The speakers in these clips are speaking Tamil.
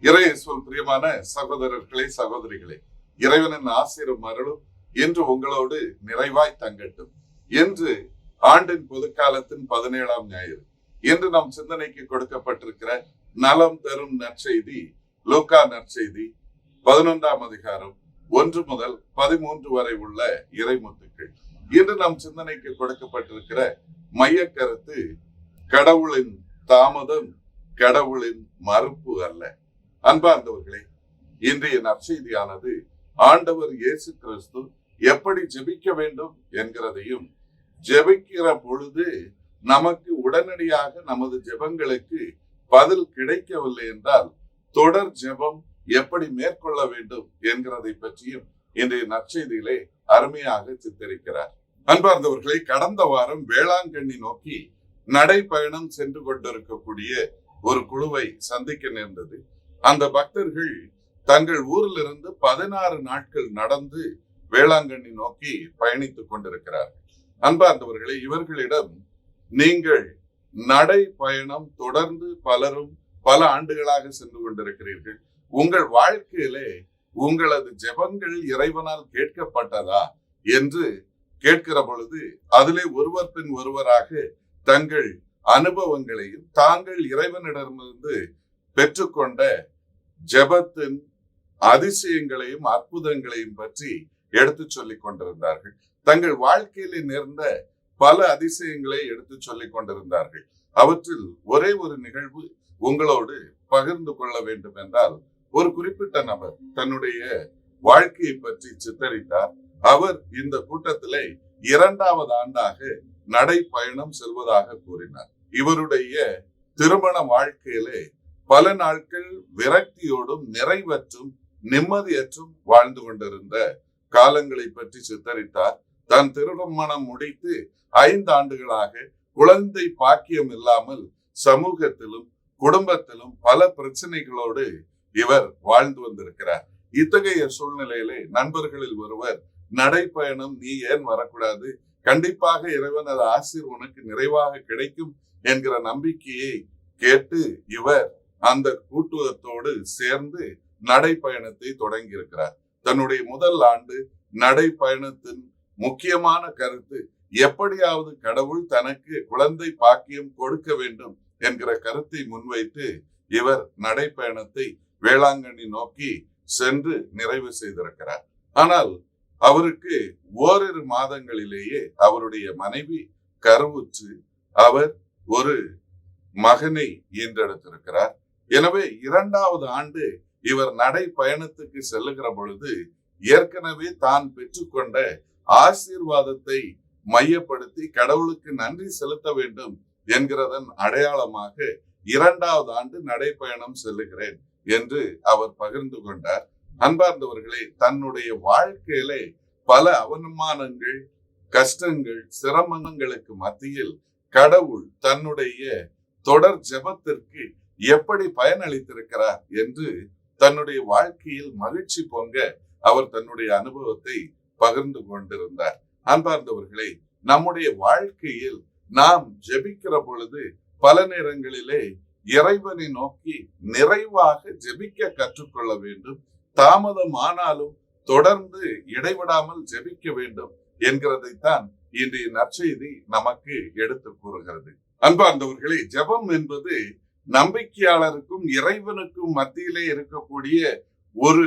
இறையேசுவில் பிரியமான சகோதரர்களே, சகோதரிகளே, இறைவனின் ஆசீரும் அருளும் இன்று உங்களோடு நிறைவாய் தங்கட்டும். இன்று ஆண்டின் பொதுக்காலத்தின் 17ஆம் ஞாயிறு. இன்று நம் சிந்தனைக்கு கொடுக்கப்பட்டிருக்கிற நலம் தரும் நற்செய்தி லூக்கா நற்செய்தி 11ஆம் அதிகாரம் 1 முதல் 13 வரை உள்ள இறைமுத்துக்கள். இன்று நம் சிந்தனைக்கு கொடுக்கப்பட்டிருக்கிற மைய கருத்து, கடவுளின் தாமதம் கடவுளின் மறுப்பு அல்ல. அன்பார்ந்தவர்களே, இன்றைய நற்செய்தியானது ஆண்டவர் இயேசு கிறிஸ்து எப்படி ஜெபிக்க வேண்டும் என்கிறதையும், ஜெபிக்கிற பொழுது நமக்கு உடனடியாக நமது ஜெபங்களுக்கு பதில் கிடைக்கவில்லை என்றால் தொடர் ஜெபம் எப்படி மேற்கொள்ள வேண்டும் என்கிறதை பற்றியும் இன்றைய நற்செய்தியிலே அருமையாக சித்தரிக்கிறார். அன்பார்ந்தவர்களை, கடந்த வாரம் வேளாங்கண்ணி நோக்கி நடைப்பயணம் சென்று கொண்டிருக்கக்கூடிய ஒரு குழுவை சந்திக்க நேர்ந்தது. அந்த பக்தர்கள் தங்கள் ஊரிலிருந்து 16 நாட்கள் நடந்து வேளாங்கண்ணி நோக்கி பயணித்துக் கொண்டிருக்கிறார்கள். அன்பார்ந்தவர்களே, இவர்களிடம் நீங்கள் நடை பயணம் தொடர்ந்து பலரும் பல ஆண்டுகளாக சென்று கொண்டிருக்கிறீர்கள், உங்கள் வாழ்க்கையிலே உங்களது ஜெபங்கள் இறைவனால் கேட்கப்பட்டதா என்று கேட்கிற பொழுது அதிலே ஒருவர் பின் ஒருவராக தங்கள் அனுபவங்களையும் தாங்கள் இறைவனிடமிருந்து பெற்றுக்கொண்ட ஜெபத்தின் அதிசயங்களையும் அற்புதங்களையும் பற்றி எடுத்து சொல்லிக் கொண்டிருந்தார்கள். தங்கள் வாழ்க்கையிலே நேர்ந்த பல அதிசயங்களை எடுத்து சொல்லிக் கொண்டிருந்தார்கள். அவற்றில் ஒரே ஒரு நிகழ்வு உங்களோடு பகிர்ந்து கொள்ள வேண்டும் என்றால், ஒரு குறிப்பிட்ட நபர் தன்னுடைய வாழ்க்கையை பற்றி சித்தரித்தார். அவர் இந்த கூட்டத்திலே 2வது ஆண்டாக நடைப்பயணம் செல்வதாக கூறினார். இவருடைய திருமண வாழ்க்கையிலே பல நாட்கள் விரக்தியோடும் நிறைவற்றும் நிம்மதியற்றும் வாழ்ந்து கொண்டிருந்த காலங்களை பற்றி சித்தரித்தார். தான் திருமணம் முடித்து 5 ஆண்டுகளாக குழந்தை பாக்கியம் இல்லாமல் சமூகத்திலும் குடும்பத்திலும் பல பிரச்சனைகளோடு இவர் வாழ்ந்து வந்திருக்கிறார். இத்தகைய சூழ்நிலையிலே நண்பர்களில் ஒருவர், நடைப்பயணம் நீ ஏன் வரக்கூடாது, கண்டிப்பாக இறைவனது ஆசீர் உனக்கு நிறைவாக கிடைக்கும் என்கிற நம்பிக்கையை கேட்டு இவர் அந்த கூட்டுவத்தோடு சேர்ந்து நடைப்பயணத்தை தொடங்கி இருக்கிறார். தன்னுடைய முதல் ஆண்டு நடைப்பயணத்தின் முக்கியமான கருத்து, எப்படியாவது கடவுள் தனக்கு குழந்தை பாக்கியம் கொடுக்க வேண்டும் என்கிற கருத்தை முன்வைத்து இவர் நடைப்பயணத்தை வேளாங்கண்ணி நோக்கி சென்று நிறைவு செய்திருக்கிறார். ஆனால் அவருக்கு ஓரிரு மாதங்களிலேயே அவருடைய மனைவி கருவுற்று அவர் ஒரு மகனை ஈன்றெடுத்திருக்கிறார். எனவே 2வது ஆண்டு இவர் நடை பயணத்துக்கு செல்லுகிற பொழுது ஏற்கனவே தான் பெற்றுக்கொண்ட ஆசீர்வாதத்தை மையப்படுத்தி கடவுளுக்கு நன்றி செலுத்த வேண்டும் என்கிறதன் அடையாளமாக 2வது ஆண்டு நடைப்பயணம் செல்லுகிறேன் என்று அவர் பகிர்ந்து கொண்டார். அன்பார்ந்தவர்களே, தன்னுடைய வாழ்க்கையிலே பல அவமானங்கள், கஷ்டங்கள், சிரமங்களுக்கு மத்தியில் கடவுள் தன்னுடைய தொடர் ஜெபத்திற்கு எப்படி பயனளித்திருக்கிறார் என்று தன்னுடைய வாழ்க்கையில் மகிழ்ச்சி பொங்க அவர் தன்னுடைய அனுபவத்தை பகிர்ந்து கொண்டிருந்தார். அன்பார்ந்தவர்களே, நம்முடைய வாழ்க்கையில் நாம் ஜெபிக்கிற பொழுது பல நேரங்களிலே இறைவனை நோக்கி நிறைவாக ஜெபிக்க கற்றுக்கொள்ள வேண்டும். தாமதம் ஆனாலும் தொடர்ந்து இடைவிடாமல் ஜெபிக்க வேண்டும் என்கிறதைத்தான் இன்றைய நற்செய்தி நமக்கு எடுத்து கூறுகிறது. அன்பார்ந்தவர்களே, ஜெபம் என்பது நம்பிக்கையாளருக்கும் இறைவனுக்கும் மத்தியிலே இருக்கக்கூடிய ஒரு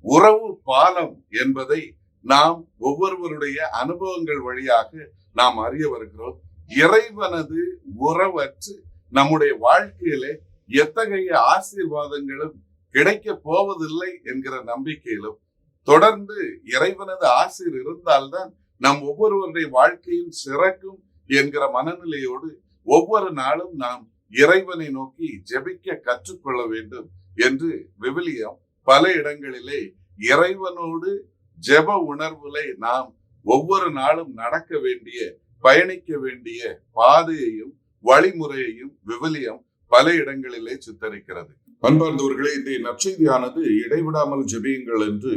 உறவு பாலம் என்பதை நாம் ஒவ்வொருவருடைய அனுபவங்கள் வழியாக நாம் அறிய வருகிறோம். இறைவனது உறவற்று நம்முடைய வாழ்க்கையிலே எத்தகைய ஆசீர்வாதங்களும் கிடைக்க போவதில்லை என்கிற நம்பிக்கையிலும், தொடர்ந்து இறைவனது ஆசீர் இருந்தால்தான் நம் ஒவ்வொருவருடைய வாழ்க்கையும் சிறக்கும் என்கிற மனநிலையோடு ஒவ்வொரு நாளும் நாம் இறைவனை நோக்கி ஜெபிக்க கற்றுக்கொள்ள வேண்டும் என்று விவிலியம் பல இடங்களிலே இறைவனோடு ஜெப உணர்வுகளை நாம் ஒவ்வொரு நாளும் நடக்க வேண்டிய, பயணிக்க வேண்டிய பாதையையும் வழிமுறையையும் விவிலியம் பல இடங்களிலே சித்தரிக்கிறது. அன்பார்ந்தவர்களே, இந்த நற்செய்தியானது இடைவிடாமல் ஜெபியுங்கள் என்று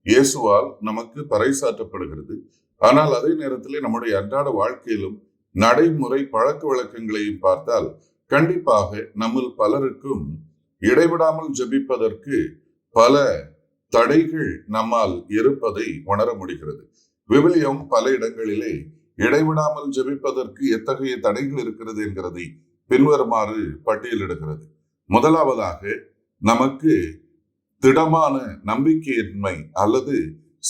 இயேசுவால் நமக்கு பறைசாற்றப்படுகிறது. ஆனால் அதே நேரத்திலே நம்முடைய அன்றாட வாழ்க்கையிலும் நடைமுறை பழக்க வழக்கங்களையும் பார்த்தால் கண்டிப்பாக நம்மில் பலருக்கும் இடைவிடாமல் ஜெபிப்பதற்கு பல தடைகள் நம்மால் இருப்பதை உணர முடிகிறது. விவிலியம் பல இடங்களிலே இடைவிடாமல் ஜெபிப்பதற்கு எத்தகைய தடைகள் இருக்கிறது என்கிறதை பின்வருமாறு பட்டியலிடுகிறது. முதலாவதாக, நமக்கு திடமான நம்பிக்கையின்மை அல்லது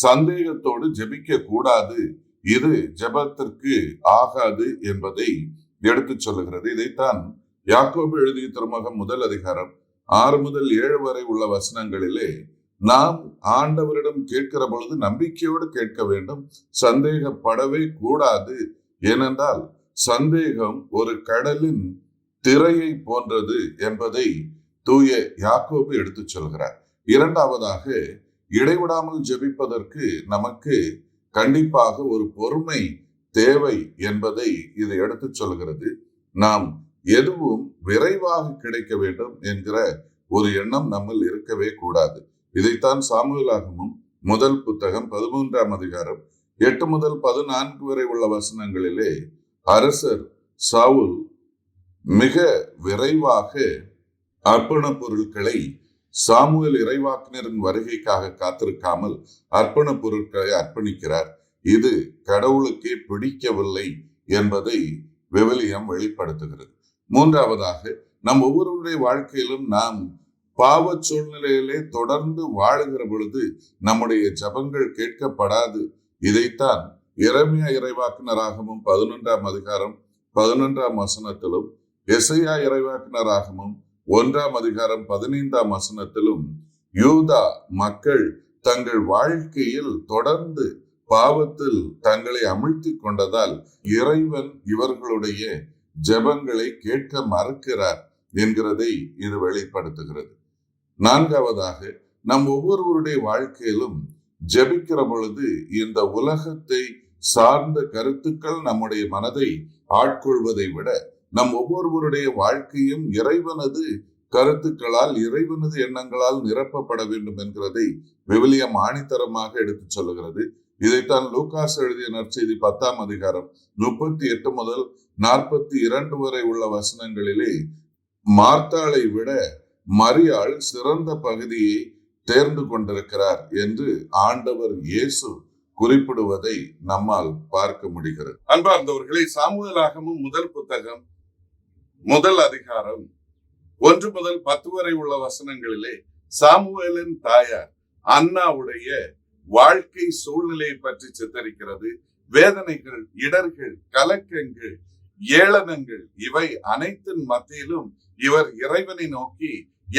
சந்தேகத்தோடு ஜெபிக்க கூடாது, இது ஜெபத்திற்கு ஆகாது என்பதை எடுத்து சொல்லுகிறது. இதைத்தான் யாக்கோபு எழுதிய திருமுகம் 1 அதிகாரம் 6 முதல் 7 வரை உள்ள வசனங்களிலே நாம் ஆண்டவரிடம் கேட்கிற பொழுது நம்பிக்கையோடு கேட்க வேண்டும், சந்தேகப்படவே கூடாது. ஏனென்றால் சந்தேகம் ஒரு கடலின் திரையை போன்றது என்பதை தூய யாக்கோபு எடுத்து சொல்கிறார். இரண்டாவதாக, இடைவிடாமல் ஜெபிப்பதற்கு நமக்கு கண்டிப்பாக ஒரு பொறுமை தேவை என்பதை இது எடுத்து சொல்கிறது. நாம் எதுவும் விரைவாக கிடைக்க வேண்டும் என்கிற ஒரு எண்ணம் நம்மில் இருக்கவே கூடாது. இதைத்தான் சாமுவேலாகமம் 1 புத்தகம் 13 அதிகாரம் 8 முதல் 14 வரை உள்ள வசனங்களிலே அரசர் சவுல் மிக விரைவாக அர்ப்பண பொருட்களை சாமுவேல் இறைவாக்கினரின் வருகைக்காக காத்திருக்காமல் அர்ப்பண பொருட்களை அர்ப்பணிக்கிறார். இது கடவுளுக்கே பிடிக்கவில்லை என்பதை விவிலியம் வெளிப்படுத்துகிறது. மூன்றாவதாக, நம் ஒவ்வொருவருடைய வாழ்க்கையிலும் நாம் பாவ சூழ்நிலையிலே தொடர்ந்து வாழுகிற பொழுது நம்முடைய ஜபங்கள் கேட்கப்படாது. இதைத்தான் எரேமியா இறைவாக்கினராகமும் 11 அதிகாரம் 11 வசனத்திலும், எசையா இறைவாக்கினராகமும் 1 அதிகாரம் 15 வசனத்திலும் யூதா மக்கள் தங்கள் வாழ்க்கையில் தொடர்ந்து பாவத்தில் தங்களை அமிழ்த்தி கொண்டதால் இறைவன் இவர்களுடைய ஜெபங்களை கேட்க மறுக்கிறார் என்கிறதை இது வெளிப்படுத்துகிறது. நான்காவதாக, நம் ஒவ்வொருவருடைய வாழ்க்கையிலும் ஜெபிக்கிற பொழுது இந்த உலகத்தை சார்ந்த கருத்துக்கள் நம்முடைய மனதை ஆட்கொள்வதை விட நம் ஒவ்வொருவருடைய வாழ்க்கையும் இறைவனது கருத்துக்களால், இறைவனது எண்ணங்களால் நிரப்பப்பட வேண்டும் என்கிறதை விவிலியம் ஆணித்தரமாக எடுத்து சொல்லுகிறது. இதைத்தான் லூகாஸ் எழுதிய நற்செய்தி 10 அதிகாரம் 38 முதல் 42 வரை உள்ள வசனங்களிலே மார்த்தாளை விட மரியாள் சிறந்த பகுதியை தேர்ந்து கொண்டிருக்கிறார் என்று ஆண்டவர் இயேசு குறிப்பிடுவதை நம்மால் பார்க்க முடிகிறது. அன்பார்ந்தவர்களை, சாமுவேலாகமம் 1 புத்தகம் 1 அதிகாரம் 1 முதல் 10 வரை உள்ள வசனங்களிலே சாமுவேலின் தாயார் அன்னாவுடைய வாழ்க்கை சூழ்நிலையை பற்றி சித்தரிக்கிறது. வேதனைகள், இடர்கள், கலக்கங்கள், ஏளனங்கள் இவை அனைத்தின் மத்தியிலும் இவர் இறைவனை நோக்கி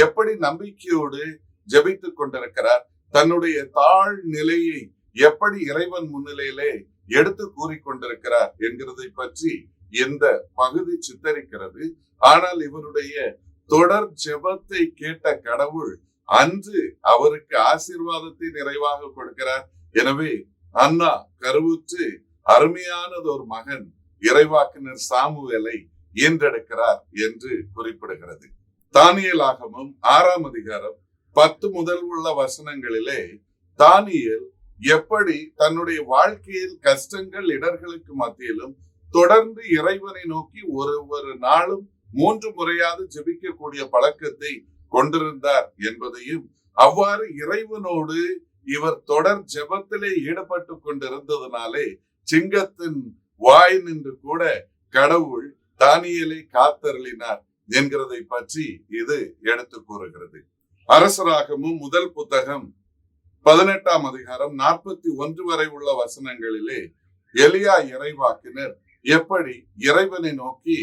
எப்படி நம்பிக்கையோடு ஜெபித்துக் கொண்டிருக்கிறார், தன்னுடைய தாழ் நிலையை எப்படி இறைவன் முன்னிலையிலே எடுத்து கூறிக்கொண்டிருக்கிறார் என்கிறதை பற்றி இந்த பகுதி சித்தரிக்கிறது. ஆனால் இவருடைய தொடர் ஜெபத்தை கேட்ட கடவுள் அன்று அவருக்கு ஆசீர்வாதத்தை நிறைவாக கொடுக்கிறார். எனவே அன்னா கருவுற்று அருமையானது ஒரு மகன் இறைவாக்கினர் சாமுவேலை ஈன்றெடுக்கிறார் என்று குறிப்பிடுகிறது. தானியேலாகமம் 6 அதிகாரம் 10 முதல் உள்ள வசனங்களிலே தானியேல் எப்படி தன்னுடைய வாழ்க்கையில் கஷ்டங்கள், இடர்களுக்கு மத்தியிலும் தொடர்ந்து இறைவனை நோக்கி ஒரு நாளும் 3 முறையாவது ஜெபிக்கக்கூடிய பழக்கத்தை கொண்டிருந்தார் என்பதையும், அவ்வாறு இறைவனோடு இவர் தொடர் ஜெபத்திலே ஈடுபட்டு கொண்டிருந்ததனாலே சிங்கத்தின் வாய் நின்று கூட கடவுள் தானியேலை காத்தருளினார் என்கிறதை பற்றி இது எடுத்து கூறுகிறது. அரசராகமும் 1 புத்தகம் 18 அதிகாரம் 41 வரை உள்ள வசனங்களிலே எலியா இறைவாக்கினர் எப்படி இறைவனை நோக்கி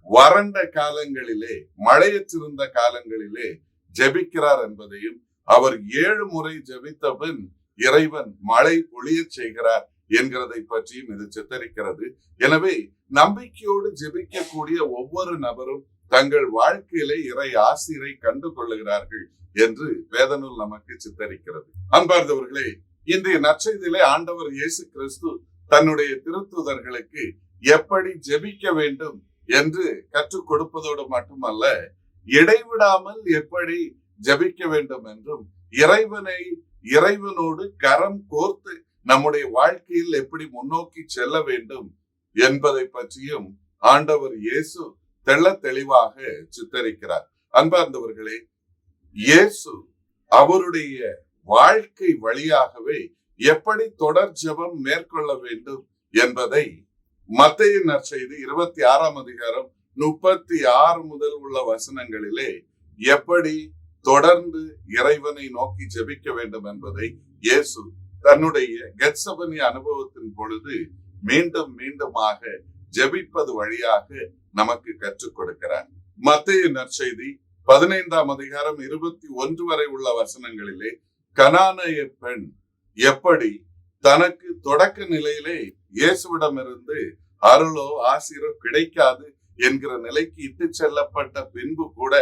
வறண்ட காலங்களிலே, மழையற்றிருந்த காலங்களிலே ஜெபிக்கிறார் என்பதையும், அவர் 7 முறை ஜெபித்த பின் இறைவன் மழை பொழிய செய்கிறார் என்கிறதை பற்றியும் இது சித்தரிக்கிறது. எனவே நம்பிக்கையோடு ஜெபிக்கக்கூடிய ஒவ்வொரு நபரும் தங்கள் வாழ்க்கையிலே இறை ஆசிரை கண்டு கொள்ளுகிறார்கள் என்று வேதநூல் நமக்கு சித்தரிக்கிறது. அன்பார்ந்தவர்களே, இன்றைய நற்செய்தியிலே ஆண்டவர் இயேசு கிறிஸ்து தன்னுடைய திருத்தூதர்களுக்கு எப்படி ஜெபிக்க வேண்டும் என்று கற்றுக் கொடுப்பதோடு மட்டுமல்ல, இடைவிடாமல் எப்படி ஜெபிக்க வேண்டும் என்றும், இறைவனோடு கரம் கோர்த்து நம்முடைய வாழ்க்கையில் எப்படி முன்னோக்கி செல்ல வேண்டும் என்பதை பற்றியும் ஆண்டவர் இயேசு தெள்ள தெளிவாக சித்தரிக்கிறார். அன்பார்ந்தவர்களே, இயேசு அவருடைய வாழ்க்கை வழியாகவே எப்படி தொடர் ஜெபம் மேற்கொள்ள வேண்டும் என்பதை மத்தேயு நற்செய்தி 26ஆம் அதிகாரம் 36 முதல் உள்ள வசனங்களிலே எப்படி தொடர்ந்து இறைவனை நோக்கி ஜெபிக்க வேண்டும் என்பதை இயேசு தன்னுடைய கெத்செமனே அனுபவத்தின் பொழுது மீண்டும் மீண்டுமாக ஜெபிப்பது வழியாக நமக்கு கற்றுக் கொடுக்கிறார். மத்தேயு நற்செய்தி 15ஆம் அதிகாரம் 21 வரை உள்ள வசனங்களிலே கனானேய பெண் எப்படி தனக்கு தொடக்க நிலையிலே இயேசுவிடமிருந்து அருளோ ஆசீரோ கிடைக்காது என்கிற நிலைக்கு இட்டு செல்லப்பட்ட பின்பு கூட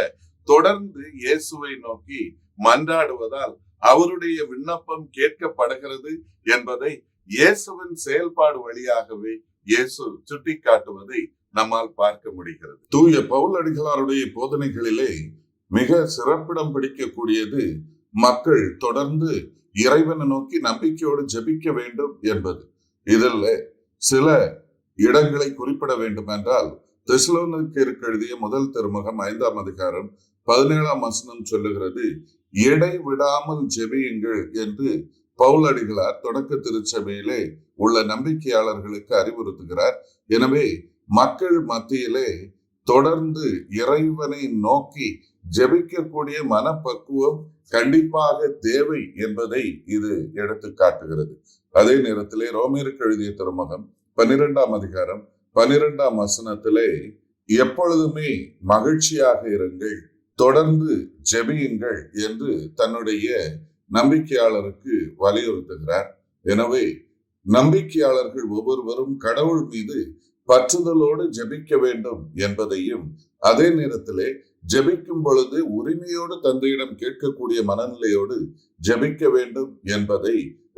தொடர்ந்து இயேசுவை நோக்கி மன்றாடுவதால் அவருடைய விண்ணப்பம் கேட்கப்படுகிறது என்பதை இயேசுவின் செயல்பாடு வழியாகவே இயேசு சுட்டிக்காட்டுவதை நம்மால் பார்க்க முடிகிறது. தூய பவுலடிகளாருடைய போதனைகளிலே மிக சிறப்பிடம் பிடிக்கக்கூடியது மக்கள் தொடர்ந்து இறைவனை நோக்கி நம்பிக்கையோடு ஜெபிக்க வேண்டும் என்பது. இதில் சில இடங்களை குறிப்பிட வேண்டும் என்றால் தெசலோனிக்கேயருக்கு எழுதிய முதல் திருமுகம் 5ஆம் அதிகாரம் 17ஆம் வசனம் சொல்லுகிறது, இடைவிடாமல் ஜெபியுங்கள் என்று பவுலடிகளார் தொடக்க திருச்சபையிலே உள்ள நம்பிக்கையாளர்களுக்கு அறிவுறுத்துகிறார். எனவே மக்கள் மத்தியிலே தொடர்ந்து இறைவனை நோக்கி ஜெபிக்கக்கூடிய மனப்பக்குவம் கண்டிப்பாக தேவை என்பதை இது எடுத்து காட்டுகிறது. அதே நேரத்திலே ரோமேருக்கு எழுதிய திருமுகம் 12ஆம் அதிகாரம் 12ஆம் வசனத்திலே எப்பொழுதுமே மகிழ்ச்சியாக இருங்கள், தொடர்ந்து ஜெபியுங்கள் என்று தன்னுடைய நம்பிக்கையாளருக்கு வலியுறுத்துகிறார். எனவே நம்பிக்கையாளர்கள் ஒவ்வொருவரும் கடவுள் மீது பற்றுதலோடு ஜெபிக்க வேண்டும் என்பதையும், அதே நேரத்திலே ஜெபிக்கும் பொழுது உரிமையோடு தந்தையிடம் கேட்கக்கூடிய மனநிலையோடு ஜெபிக்க வேண்டும் என்பதை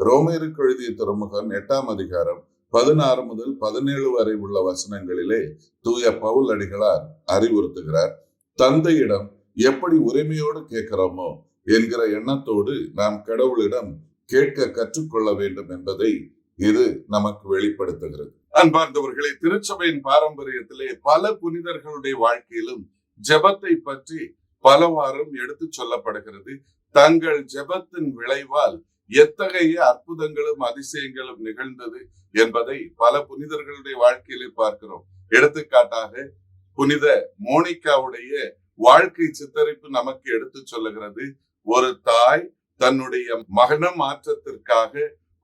ரோமேருக்கு எழுதிய திருமுகம் 8ஆம் அதிகாரம் 16 முதல் 17 வரை உள்ள வசனங்களிலே தூய பவுல் அடிகளார் அறிவுறுத்துகிறார். தந்தையிடம் எப்படி உரிமையோடு கேட்கிறோமோ என்கிற எண்ணத்தோடு நாம் கடவுளிடம் கேட்க கற்றுக்கொள்ள வேண்டும் என்பதை இது நமக்கு வெளிப்படுத்துகிறது. அன்பார்ந்தவர்களே, திருச்சபையின் பாரம்பரியத்திலே பல புனிதர்களுடைய வாழ்க்கையிலும் ஜெபத்தை பற்றி பலவாறும் எடுத்து சொல்லப்படுகிறது. தங்கள் ஜெபத்தின் விளைவால் எத்தகைய அற்புதங்களும் அதிசயங்களும் நிகழ்ந்தது என்பதை பல புனிதர்களுடைய வாழ்க்கையிலே பார்க்கிறோம். எடுத்துக்காட்டாக புனித மோனிகாவுடைய வாழ்க்கை சித்தரிப்பு நமக்கு எடுத்து சொல்லுகிறது. ஒரு தாய் தன்னுடைய மகன மாற்றத்திற்காக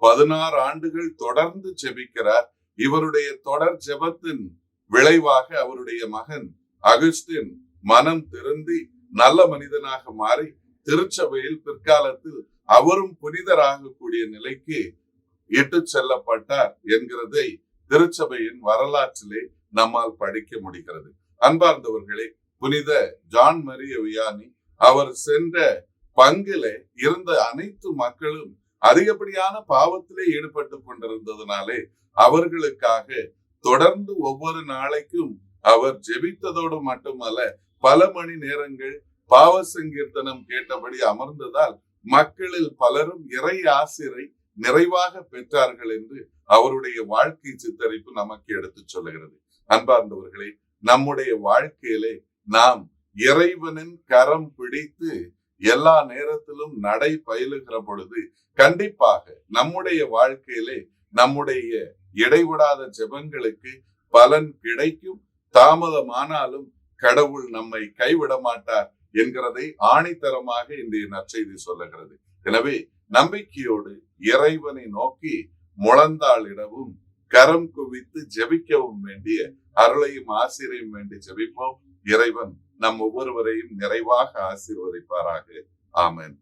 16 ஆண்டுகள் தொடர்ந்து ஜெபிக்கிறார். இவருடைய தொடர் ஜெபத்தின் விளைவாக அவருடைய மகன் அகஸ்டின் மனம் திருந்தி நல்ல மனிதனாக மாறி திருச்சபையில் பிற்காலத்தில் அவரும் புனிதராகக்கூடிய நிலைக்கு இட்டு செல்லப்பட்டார் என்கிறதை திருச்சபையின் வரலாற்றிலே நம்மால் படிக்க முடிகிறது. அன்பார்ந்தவர்களே, புனித ஜான் மரிய வியானி அவர் சென்ற பங்கிலே இருந்த அனைத்து மக்களும் அதிகப்படியான பாவத்திலே ஈடுபட்டு கொண்டிருந்ததுனாலே அவர்களுக்காக தொடர்ந்து ஒவ்வொரு நாளைக்கும் அவர் ஜெபித்ததோடு மட்டுமல்ல, பல மணி நேரங்கள் பாவ சங்கீர்த்தனம் கேட்டபடி அமர்ந்ததால் மக்களில் பலரும் இறை ஆசிரை நிறைவாக பெற்றார்கள் என்று அவருடைய வாழ்க்கை சித்தரிப்பு நமக்கு எடுத்து சொல்லுகிறது. அன்பார்ந்தவர்களே, நம்முடைய வாழ்க்கையிலே நாம் இறைவனின் கரம் பிடித்து எல்லா நேரத்திலும் நடை பயிலுகிற பொழுது கண்டிப்பாக நம்முடைய வாழ்க்கையிலே நம்முடைய இடைவிடாத ஜெபங்களுக்கு பலன் கிடைக்கும். தாமதமானாலும் கடவுள் நம்மை கைவிட மாட்டார் என்கிறதை ஆணித்தரமாக இன்றைய நற்செய்தி சொல்லுகிறது. எனவே நம்பிக்கையோடு இறைவனை நோக்கி முழந்தாளிடவும் கரம் குவித்து ஜெபிக்கவும் வேண்டிய அருளையும் ஆசீரையும் வேண்டி ஜெபிப்போம். இறைவன் நம் ஒவ்வொருவரையும் நிறைவாக ஆசீர்வதிப்பாராக. ஆமென்.